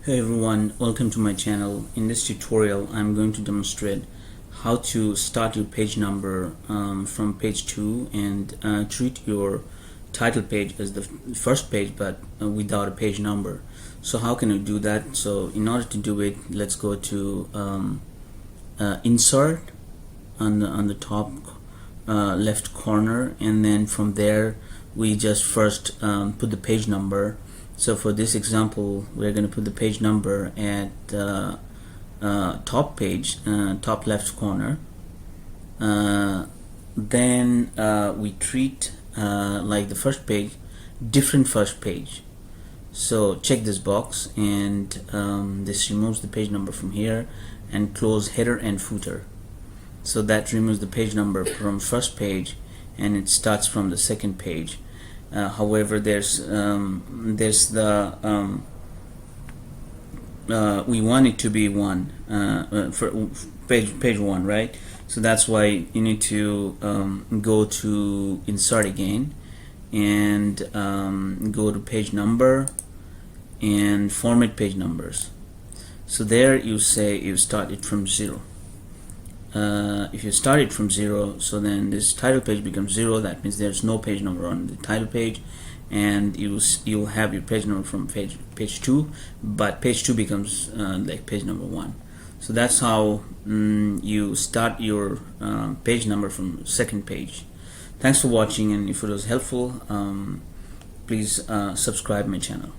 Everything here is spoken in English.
Hey everyone, welcome to my channel. In this tutorial I'm going to demonstrate how to start your page number from page 2 and treat your title page as the first page but without a page number. So how can you do that? So in order to do it, let's go to insert on the top left corner, and then from there we just first put the page number. So for this example, we're going to put the page number at the top page, top left corner. Then we treat like the first page, different first page. So check this box, and this removes the page number from here, and close header and footer. So that removes the page number from first page, and it starts from the second page. However, there's the we want it to be one for page one, right? So that's why you need to go to insert again and go to page number and format page numbers. So there you say you start it from 0. If you start it from 0, so then this title page becomes 0. That means there's no page number on the title page, and you'll have your page number from page 2, but page 2 becomes like page number 1. So that's how you start your page number from second page. Thanks for watching, and if it was helpful, please subscribe my channel.